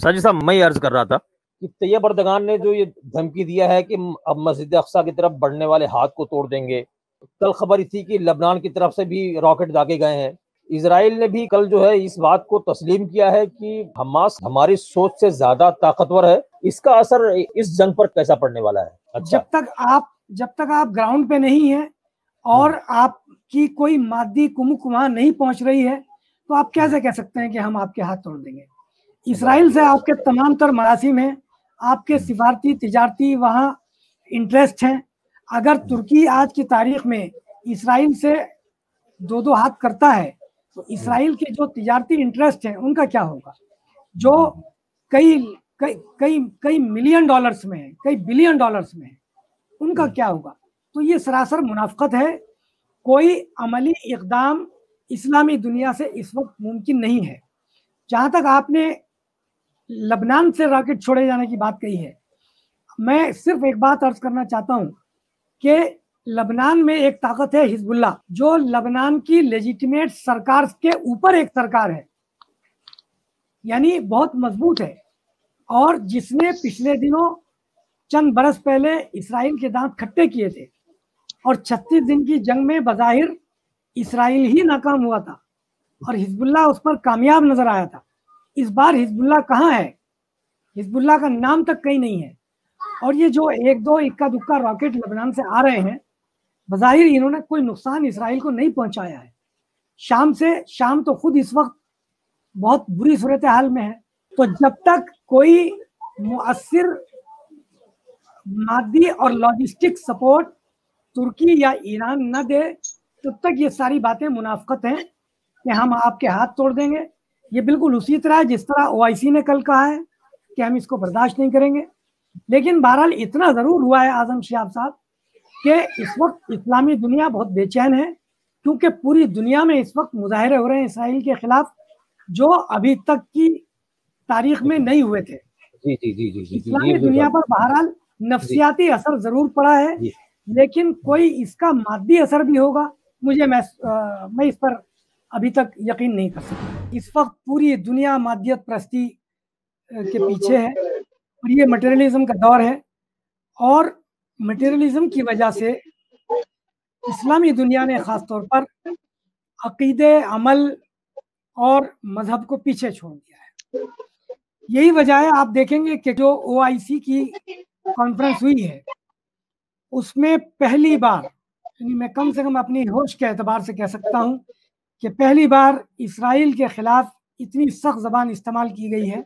साजिद साहब, मैं अर्ज कर रहा था कि तैयब अर्दगान ने जो ये धमकी दिया है कि अब मस्जिद अक्सा की तरफ बढ़ने वाले हाथ को तोड़ देंगे। कल खबर थी कि लेबनान की तरफ से भी रॉकेट दागे गए हैं। इजराइल ने भी कल जो है इस बात को तस्लीम किया है कि हमास हमारी सोच से ज्यादा ताकतवर है। इसका असर इस जंग पर कैसा पड़ने वाला है? अच्छा, जब तक आप ग्राउंड पे नहीं है और आपकी कोई मादी कुमुक वहां नहीं पहुंच रही है, तो आप कैसे कह सकते हैं कि हम आपके हाथ तोड़ देंगे? इसराइल से आपके तमाम तर मरासिम हैं, आपके सिफारती तिजारती वहाँ इंटरेस्ट हैं। अगर तुर्की आज की तारीख में इसराइल से दो दो हाथ करता है तो इसराइल के जो तिजारती इंटरेस्ट हैं उनका क्या होगा, जो कई कई कई कई मिलियन डॉलर्स में है, कई बिलियन डॉलर्स में है, उनका क्या होगा? तो ये सरासर मुनाफकत है। कोई अमली इकदाम इस्लामी दुनिया से इस वक्त मुमकिन नहीं है। जहाँ तक आपने लबनान से रॉकेट छोड़े जाने की बात कही है, मैं सिर्फ एक बात अर्ज करना चाहता हूँ कि लबनान में एक ताकत है हिजबुल्लाह, जो लबनान की लेजिटिमेट सरकार के ऊपर एक सरकार है, यानी बहुत मजबूत है, और जिसने पिछले दिनों चंद बरस पहले इसराइल के दांत खट्टे किए थे और 36 दिन की जंग में बज़ाहिर इसराइल ही नाकाम हुआ था और हिजबुल्लाह उस पर कामयाब नजर आया था। इस बार हिजबुल्लाह कहाँ है? हिजबुल्लाह का नाम तक कहीं नहीं है। और ये जो एक दो इक्का दुक्का रॉकेट लबनान से आ रहे हैं, बज़ाहिर इन्होंने कोई नुकसान इसराइल को नहीं पहुंचाया है। शाम तो खुद इस वक्त बहुत बुरी सूरत हाल में है। तो जब तक कोई मुअस्सिर मादी और लॉजिस्टिक सपोर्ट तुर्की या ईरान न दे, तब तक ये सारी बातें मुनाफकत हैं कि हम आपके हाथ तोड़ देंगे। ये बिल्कुल उसी तरह है जिस तरह ओआईसी ने कल कहा है कि हम इसको बर्दाश्त नहीं करेंगे। लेकिन बहरहाल इतना ज़रूर हुआ है आजम शिहाब साहब कि इस वक्त इस्लामी दुनिया बहुत बेचैन है, क्योंकि पूरी दुनिया में इस वक्त मुजाहरे हो रहे हैं इसराइल के खिलाफ, जो अभी तक की तारीख में नहीं हुए थे। जी जी जी जी जी, इस्लामी दुनिया पर बहरहाल नफसियाती असर जरूर पड़ा है, लेकिन कोई इसका मादी असर भी होगा, मैं इस पर अभी तक यकीन नहीं कर सकता। इस वक्त पूरी दुनिया मादियत परस्ती के पीछे है और ये मटेरियलिज्म का दौर है, और मटेरियलिज्म की वजह से इस्लामी दुनिया ने खास तौर पर अकीदे, अमल और मजहब को पीछे छोड़ दिया है। यही वजह है, आप देखेंगे कि जो ओआईसी की कॉन्फ्रेंस हुई है उसमें पहली बार, यानी मैं कम से कम अपनी होश के एतबार से कह सकता हूं कि पहली बार इसराइल के खिलाफ इतनी सख्त जबान इस्तेमाल की गई है।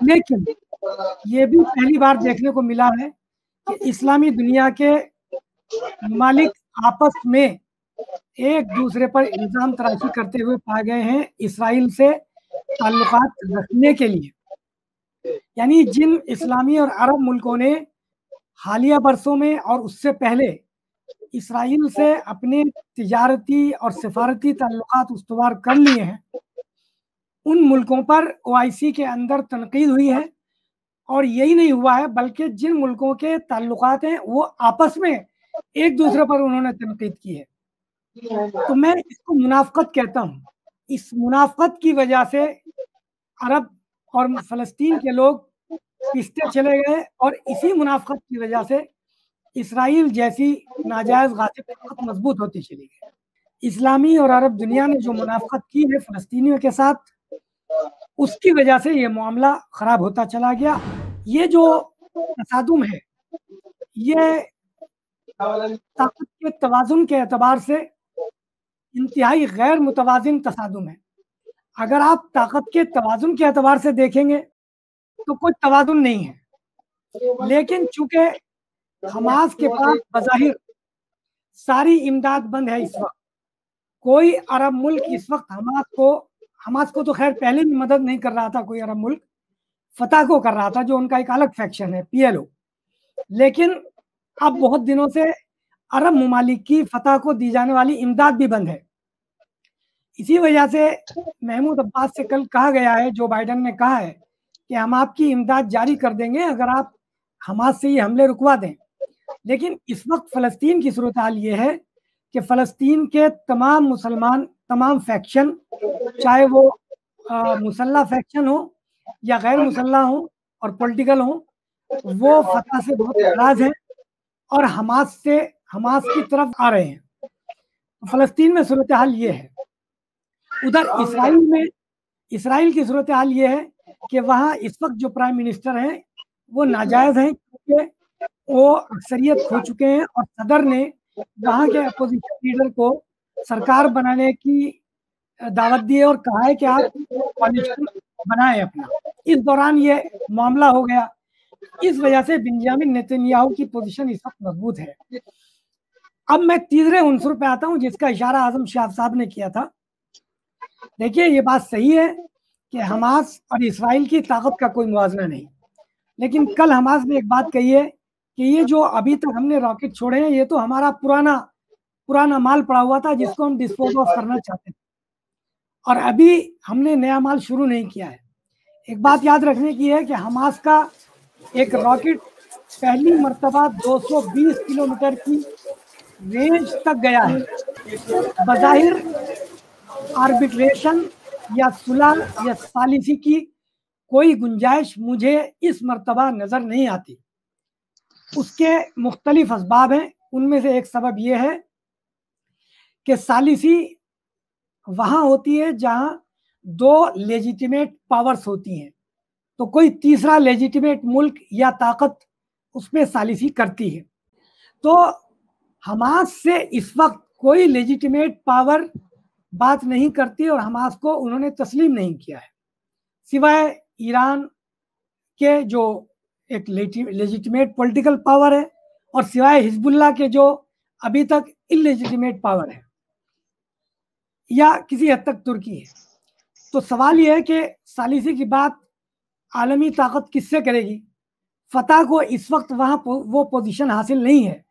लेकिन ये भी पहली बार देखने को मिला है कि इस्लामी दुनिया के ममालिक आपस में एक दूसरे पर इल्जाम तराशी करते हुए पाए गए हैं इसराइल से ताल्लुकात रखने के लिए। यानी जिन इस्लामी और अरब मुल्कों ने हालिया बरसों में और उससे पहले इसराइल से अपने तिजारती और सिफारती ताल्लुकात उस्तवार कर लिए हैं, उन मुल्कों पर ओआईसी के अंदर तनकीद हुई है। और यही नहीं हुआ है, बल्कि जिन मुल्कों के ताल्लुकात हैं वो आपस में एक दूसरे पर उन्होंने तनकीद की है। तो मैं इसको मुनाफकत कहता हूँ। इस मुनाफकत की वजह से अरब और फ़लस्तीन के लोग पिसते चले गए, और इसी मुनाफकत की वजह से इसराइल जैसी नाजायज़ गासिब ताकत मजबूत होती चली गई। इस्लामी और अरब दुनिया ने जो मुनाफकत की है फ़लस्तीनियों के साथ, उसकी वजह से ये मामला ख़राब होता चला गया। ये जो तसादुम है, ये ताकत के तवाज़ुन के एतबार से इंतहाई गैर मुतवाज़िन तसादुम है। अगर आप ताकत के तवाज़ुन के एतबार से देखेंगे तो कोई तवाज़ुन नहीं है, लेकिन चूंकि हमास के पास बज़ाहिर सारी इमदाद बंद है इस वक्त, कोई अरब मुल्क इस वक्त हमास को तो खैर पहले भी मदद नहीं कर रहा था, कोई अरब मुल्क फतह को कर रहा था जो उनका एक अलग फैक्शन है पीएलओ। लेकिन अब बहुत दिनों से अरब ममालिक की फतह को दी जाने वाली इमदाद भी बंद है। इसी वजह से महमूद अब्बास से कल कहा गया है, जो बाइडन ने कहा है कि हम आपकी इमदाद जारी कर देंगे अगर आप हमास से ये हमले रुकवा दें। लेकिन इस वक्त फ़लस्तीन की सूरत हाल ये है कि फ़लस्तीन के तमाम मुसलमान, तमाम फैक्शन, चाहे वो मुसल्ला फैक्शन हो या गैर मुसल्लह हों और पॉलिटिकल हों, वो फतह से बहुत नाराज हैं और हमास की तरफ आ रहे हैं। तो फ़लस्तीन में सूरत हाल ये है। उधर इसराइल की सूरत हाल ये है कि वहाँ इस वक्त जो प्राइम मिनिस्टर हैं वो नाजायज़ हैं, क्योंकि वो अक्सरियत खो चुके हैं और सदर ने वहाँ के अपोजिशन लीडर को सरकार बनाने की दावत दी है और कहा है कि आप कोalition बनाएं अपना। इस दौरान ये मामला हो गया। इस वजह से बेंजामिन नेतन्याहू की पोजीशन इस वक्त मजबूत है। अब मैं तीसरे उनसुर पे आता हूं जिसका इशारा आजम शाह साहब ने किया था। देखिए, ये बात सही है कि हमास और इसराइल की ताकत का कोई मुवाजना नहीं, लेकिन कल हमास ने एक बात कही है कि ये जो अभी तक हमने रॉकेट छोड़े हैं ये तो हमारा पुराना माल पड़ा हुआ था जिसको हम डिस्पोज ऑफ करना चाहते थे और अभी हमने नया माल शुरू नहीं किया है। एक बात याद रखने की है कि हमास का एक रॉकेट पहली मर्तबा 220 किलोमीटर की रेंज तक गया है। बज़ाहिर आर्बिट्रेशन या सुलह या सालिसी की कोई गुंजाइश मुझे इस मर्तबा नज़र नहीं आती। उसके मुख्तलिफ असबाब हैं। उनमें से एक सबब यह है कि सालिसी वहाँ होती है जहाँ दो लेजिटिमेट पावर्स होती हैं, तो कोई तीसरा लेजिटिमेट मुल्क या ताकत उसमें सालिसी करती है। तो हमास से इस वक्त कोई लेजिटिमेट पावर बात नहीं करती और हमास को उन्होंने तस्लीम नहीं किया है, सिवाय ईरान के जो एक लेजिटिमेट पॉलिटिकल पावर है और सिवाय हिजबुल्लाह के जो अभी तक इलेजिटिमेट पावर है, या किसी हद तक तुर्की है। तो सवाल यह है कि सालिसी की बात आलमी ताकत किससे करेगी? फतह को इस वक्त वहाँ वो पोजीशन हासिल नहीं है।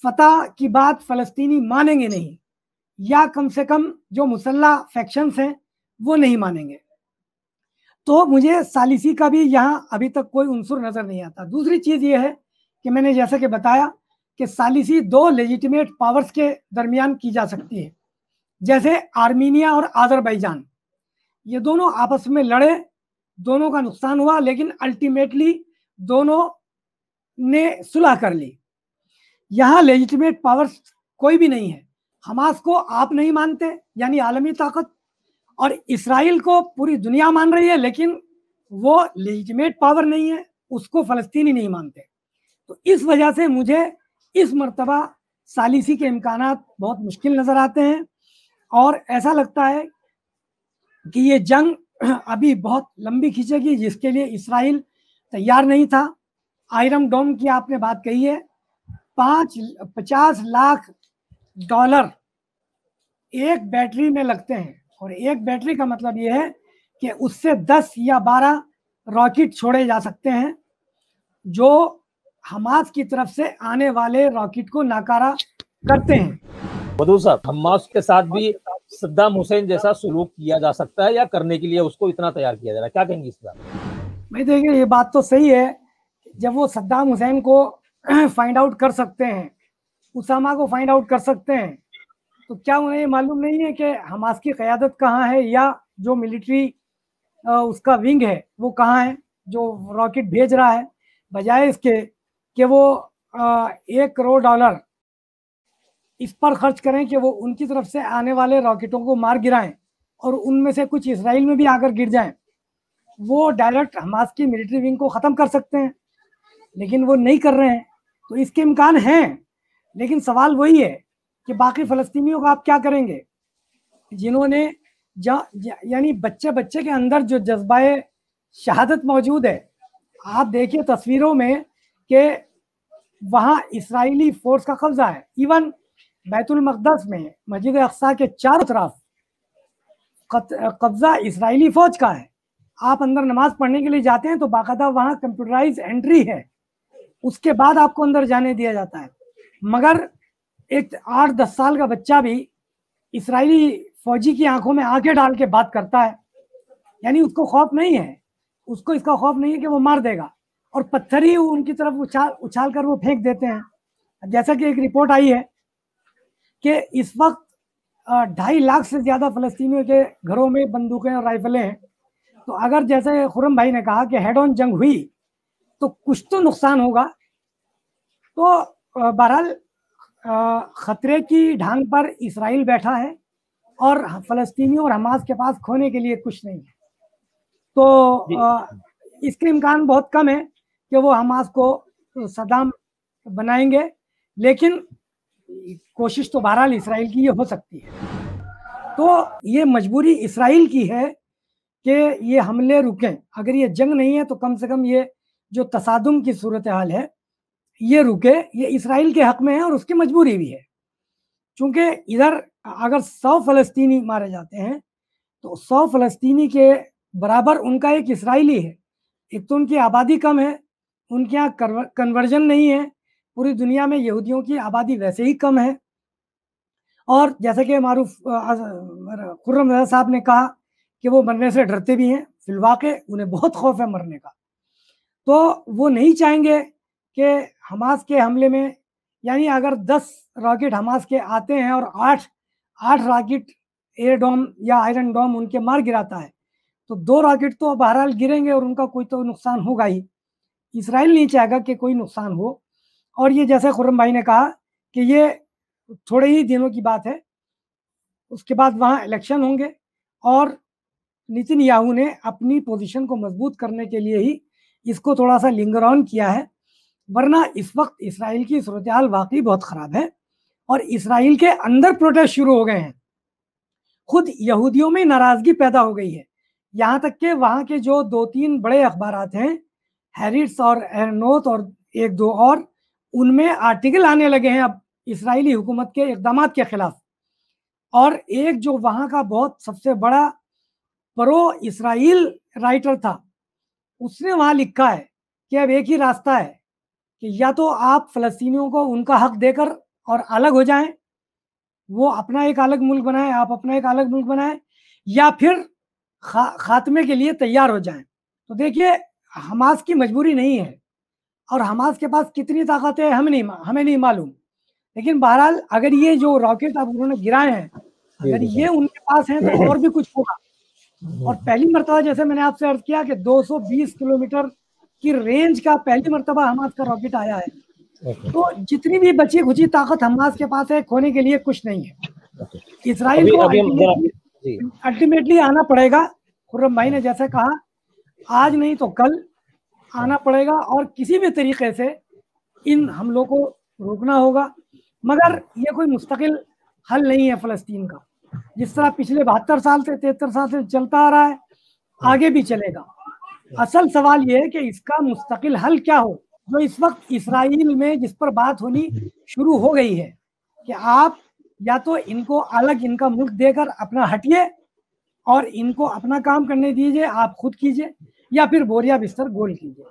फतह की बात फ़लस्तीनी मानेंगे नहीं, या कम से कम जो मुसल्ला फैक्शंस हैं वो नहीं मानेंगे। तो मुझे सालिसी का भी यहाँ अभी तक कोई उनसुर नज़र नहीं आता। दूसरी चीज़ ये है कि मैंने जैसा कि बताया कि सालिसी दो लेजिटिमेट पावर्स के दरमियान की जा सकती है, जैसे आर्मीनिया और अज़रबैजान। ये दोनों आपस में लड़े, दोनों का नुकसान हुआ, लेकिन अल्टीमेटली दोनों ने सुलह कर ली। यहाँ लेजिटिमेट पावर्स कोई भी नहीं है। हमास को आप नहीं मानते यानी आलमी ताकत, और इसराइल को पूरी दुनिया मान रही है, लेकिन वो लेजिटिमेट पावर नहीं है, उसको फ़लस्तीनी नहीं मानते। तो इस वजह से मुझे इस मर्तबा सालिसी के इम्कानात बहुत मुश्किल नज़र आते हैं और ऐसा लगता है कि ये जंग अभी बहुत लंबी खींचेगी, जिसके लिए इसराइल तैयार नहीं था। आयरन डोम की आपने बात कही है, 50 लाख डॉलर एक बैटरी में लगते हैं, और एक बैटरी का मतलब ये है कि उससे 10 या 12 रॉकेट छोड़े जा सकते हैं, जो हमास की तरफ से आने वाले रॉकेट को नाकारा करते हैं। बदूर साहब, हमास के साथ भी सद्दाम हुसैन जैसा सलूक किया जा सकता है या करने के लिए उसको इतना तैयार किया जा रहा है, क्या कहेंगे इस बात? भाई देखिए, ये बात तो सही है, जब वो सद्दाम हुसैन को फाइंड आउट कर सकते हैं, उसामा को फाइंड आउट कर सकते हैं, तो क्या उन्हें ये मालूम नहीं है कि हमास की क़यादत कहाँ है या जो मिलिट्री उसका विंग है वो कहाँ है जो रॉकेट भेज रहा है? बजाय इसके कि वो $1 करोड़ इस पर खर्च करें कि वो उनकी तरफ से आने वाले रॉकेटों को मार गिराएं और उनमें से कुछ इसराइल में भी आकर गिर जाएं, वो डायरेक्ट हमास की मिलिट्री विंग को ख़त्म कर सकते हैं, लेकिन वो नहीं कर रहे हैं। तो इसके इम्कान हैं, लेकिन सवाल वही है कि बाकी फ़लस्तीनियों का आप क्या करेंगे, जिन्होंने यानी बच्चे के अंदर जो जज्बाए शहादत मौजूद है। आप देखिए तस्वीरों में कि वहाँ इसराइली फोर्स का कब्जा है। इवन बैतुल मक़दस में मस्जिद अक़सा के चारों तरफ कब्जा इसराइली फौज का है। आप अंदर नमाज पढ़ने के लिए जाते हैं तो बाकायदा वहाँ कंप्यूटराइज एंट्री है, उसके बाद आपको अंदर जाने दिया जाता है। मगर एक 8-10 साल का बच्चा भी इसराइली फौजी की आंखों में आंखें डाल के बात करता है, यानी उसको खौफ नहीं है, उसको इसका खौफ नहीं है कि वो मार देगा, और पत्थर ही उनकी तरफ उछाल कर वो फेंक देते हैं। जैसा कि एक रिपोर्ट आई है कि इस वक्त 2.5 लाख से ज़्यादा फ़लस्तीनियों के घरों में बंदूकें और राइफलें हैं, तो अगर जैसे खुर्रम भाई ने कहा कि हेड ऑन जंग हुई तो कुछ तो नुकसान होगा। तो बहरहाल खतरे की ढांग पर इसराइल बैठा है और फलस्तीनियों और हमास के पास खोने के लिए कुछ नहीं है। तो इसके इम्कान बहुत कम है कि वो हमास को सद्दाम बनाएंगे, लेकिन कोशिश तो बहरहाल इसराइल की ये हो सकती है। तो ये मजबूरी इसराइल की है कि ये हमले रुकें। अगर ये जंग नहीं है तो कम से कम ये जो तसादुम की सूरत हाल है ये रुके। ये इसराइल के हक में है और उसकी मजबूरी भी है, क्योंकि इधर अगर 100 फलस्तीनी मारे जाते हैं तो 100 फलस्तीनी के बराबर उनका एक इसराइली है। एक तो उनकी आबादी कम है, उनके यहाँ कन्वर्जन नहीं है, पूरी दुनिया में यहूदियों की आबादी वैसे ही कम है। और जैसे कि मारूफ खुर्रम रज़ा साहब ने कहा कि वो मरने से डरते भी हैं, फिलवाक़े उन्हें बहुत खौफ है मरने का। तो वो नहीं चाहेंगे कि हमास के हमले में, यानी अगर 10 रॉकेट हमास के आते हैं और 8 रॉकेट एयर डोम या आयरन डोम उनके मार गिराता है, तो 2 रॉकेट तो बहरहाल गिरेंगे और उनका कोई तो नुकसान होगा ही। इसराइल नहीं चाहेगा कि कोई नुकसान हो। और ये जैसे खुर्रम भाई ने कहा कि ये थोड़े ही दिनों की बात है, उसके बाद वहाँ इलेक्शन होंगे और नेतन्याहू ने अपनी पोजीशन को मजबूत करने के लिए ही इसको थोड़ा सा लिंगर ऑन किया है, वरना इस वक्त इसराइल की सूरत हाल वाकई बहुत ख़राब है और इसराइल के अंदर प्रोटेस्ट शुरू हो गए हैं। खुद यहूदियों में नाराज़गी पैदा हो गई है, यहाँ तक कि वहाँ के जो 2-3 बड़े अखबारात हैं, हैरिट्स और एरनोत और 1-2 और, उनमें आर्टिकल आने लगे हैं अब इसराइली हुकूमत के इक़दामात के ख़िलाफ़। और एक जो वहाँ का बहुत सबसे बड़ा प्रो इसराइल राइटर था, उसने वहाँ लिखा है कि अब एक ही रास्ता है कि या तो आप फ़लस्तीनियों को उनका हक देकर और अलग हो जाएं, वो अपना एक अलग मुल्क बनाएं, आप अपना एक अलग मुल्क बनाएं, या फिर खात्मे के लिए तैयार हो जाएं। तो देखिए, हमास की मजबूरी नहीं है और हमास के पास कितनी ताकत है हमें नहीं मालूम, लेकिन बहरहाल अगर ये जो रॉकेट अब उन्होंने गिराए हैं, अगर ये उनके पास हैं तो और भी कुछ होगा। और पहली मरतबा, जैसे मैंने आपसे अर्ज किया कि 220 किलोमीटर की रेंज का पहली मरतबा हमास का रॉकेट आया है। तो जितनी भी बची खुची ताकत हमास के पास है, खोने के लिए कुछ नहीं है। इसराइल को अल्टीमेटली आना पड़ेगा। खुर्रम भाई ने जैसे कहा, आज नहीं तो कल आना पड़ेगा और किसी भी तरीके से इन हमलों को रोकना होगा। मगर ये कोई मुस्तकिल हल नहीं है फ़लस्तीन का, जिस तरह पिछले 72 साल से 73 साल से चलता आ रहा है, आगे भी चलेगा। असल सवाल ये है कि इसका मुस्तकिल हल क्या हो, जो इस वक्त इसराइल में जिस पर बात होनी शुरू हो गई है कि आप या तो इनको अलग इनका मुल्क देकर अपना हटिए और इनको अपना काम करने दीजिए, आप खुद कीजिए, या फिर बोरिया बिस्तर गोल कीजिए।